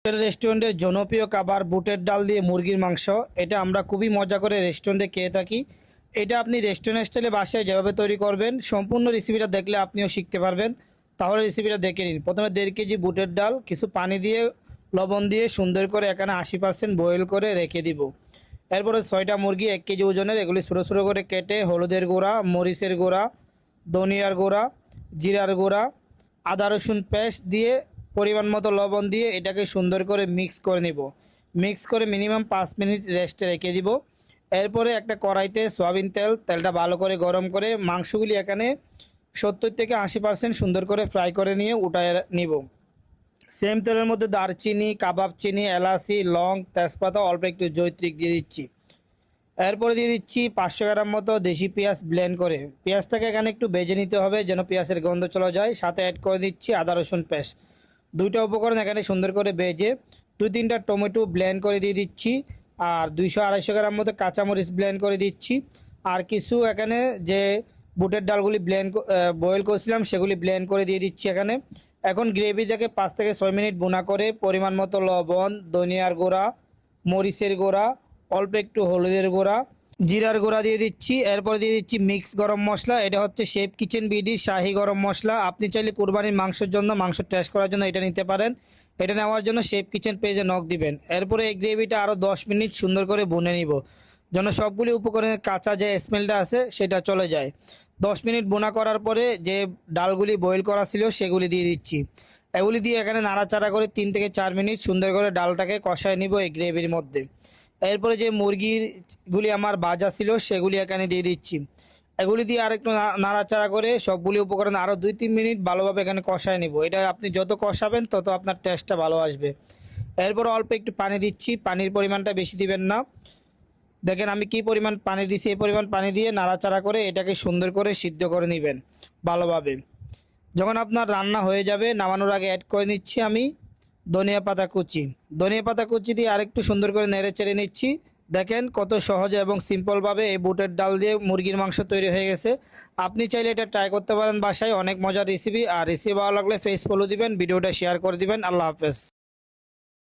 রেস্টুরেন্টের জনপ্রিয় খাবার বুটের ডাল দিয়ে মুরগির মাংস। এটা আমরা খুবই মজা করে রেস্টুরেন্টে খেয়ে থাকি। এটা আপনি রেস্টুরেন্ট স্টাইলে বাসায় যেভাবে তৈরি করবেন সম্পূর্ণ রেসিপিটা দেখলে আপনিও শিখতে পারবেন। তাহলে রেসিপিটা দেখে নিন। প্রথমে 1.5 কেজি বুটের ডাল কিছু পানি দিয়ে লবণ দিয়ে সুন্দর করে এখানে 80% বয়েল করে রেখে দিব। এরপরে 6টা মুরগি 1 কেজি ওজনের, এগুলি ছোটো ছোটো করে কেটে হলুদের গুঁড়া, মরিচের গুঁড়া, ধনিয়ার গুঁড়া, জিরার গুঁড়া, আদা রসুন পেস্ট দিয়ে পরিমাণ মতো লবণ দিয়ে এটাকে সুন্দর করে মিক্স করে নিব। মিক্স করে মিনিমাম 5 মিনিট রেস্টে রেখে দিব। এরপরে একটা কড়াইতে সয়াবিন তেলটা ভালো করে গরম করে মাংসগুলি এখানে 70 থেকে 80% সুন্দর করে ফ্রাই করে নিয়ে উঠায় নিব। সেম তেলের মধ্যে দারচিনি, কাবাব চিনি, এলাচি, লং, তেজপাতা, অল্প একটু জয়ত্রী দিয়ে দিচ্ছি। এরপরে দিয়ে দিচ্ছি 500 গ্রাম মতো দেশি পেঁয়াজ ব্লেন্ড করে। পেঁয়াজটাকে এখানে একটু ভেজে নিতে হবে যেন পেঁয়াজের গন্ধ চলে যায়। সাথে অ্যাড করে দিচ্ছি আদা রসুন পেস্ট। দুইটা উপকরণ এখানে সুন্দর করে ভেজে 2-3টা টমেটো ব্লেন্ড করে দিয়ে দিচ্ছি। আর 200-250 গ্রাম মতো কাঁচামরিচ ব্লেন্ড করে দিচ্ছি। আর কিছু এখানে যে বুটের ডালগুলি বয়েল করেছিলাম সেগুলি ব্লেন্ড করে দিয়ে দিচ্ছি এখানে। এখন গ্রেভিটাকে 5 থেকে 6 মিনিট ভুনা করে পরিমাণ মতো লবণ, ধনিয়ার গুঁড়া, মরিচের গুঁড়া, অল্প একটু হলুদের গুঁড়া, জিরার গুঁড়া দিয়ে দিচ্ছি। এরপর দিয়ে দিচ্ছি মিক্স গরম মশলা। এটা হচ্ছে শেফ কিচেন বিডি শাহি গরম মশলা। আপনি চাইলে কুরবানির মাংসের জন্য, মাংস টেস্ট করার জন্য এটা নিতে পারেন। এটা নেওয়ার জন্য শেফ কিচেন পেজে নক দিবেন। এরপরে এই গ্রেভিটা আরও 10 মিনিট সুন্দর করে ভুনে নিব যেন সবগুলি উপকরণের কাঁচা যে স্মেলটা আছে সেটা চলে যায়। 10 মিনিট ভুনা করার পরে যে ডালগুলি বয়েল করা ছিল সেগুলি দিয়ে দিচ্ছি। এগুলি দিয়ে এখানে নাড়াচাড়া করে 3 থেকে 4 মিনিট সুন্দর করে ডালটাকে কষায় নিব এই গ্রেভির মধ্যে। এরপরে যে মুরগিগুলি আমার ভাজা ছিল সেগুলি এখানে দিয়ে দিচ্ছি। এগুলি দিয়ে আরেকটু নাড়াচাড়া করে সবগুলি উপকরণ আরও 2-3 মিনিট ভালোভাবে এখানে কষায় নিব। এটা আপনি যত কষাবেন তত আপনার টেস্টটা ভালো আসবে। এরপর অল্প একটু পানি দিচ্ছি, পানির পরিমাণটা বেশি দিবেন না। দেখেন আমি কি পরিমাণ পানি দিচ্ছি, এই পরিমাণ পানি দিয়ে নাড়াচাড়া করে এটাকে সুন্দর করে সিদ্ধ করে নেবেন ভালোভাবে। যখন আপনার রান্না হয়ে যাবে নামানোর আগে অ্যাড করে নিচ্ছি আমি ধনিয়া পাতা কুচি। ধনিয়া পাতা কুচি দিয়ে আরেকটু সুন্দর করে নেড়ে চেড়ে নিচ্ছি। দেখেন কত সহজে এবং সিম্পলভাবে এই বুটের ডাল দিয়ে মুরগির মাংস তৈরি হয়ে গেছে। আপনি চাইলে এটা ট্রাই করতে পারেন বাসায়, অনেক মজার রেসিপি। আর রেসিপি ভালো লাগলে ফেস ফলো দিবেন, ভিডিওটা শেয়ার করে দিবেন। আল্লাহ হাফেজ।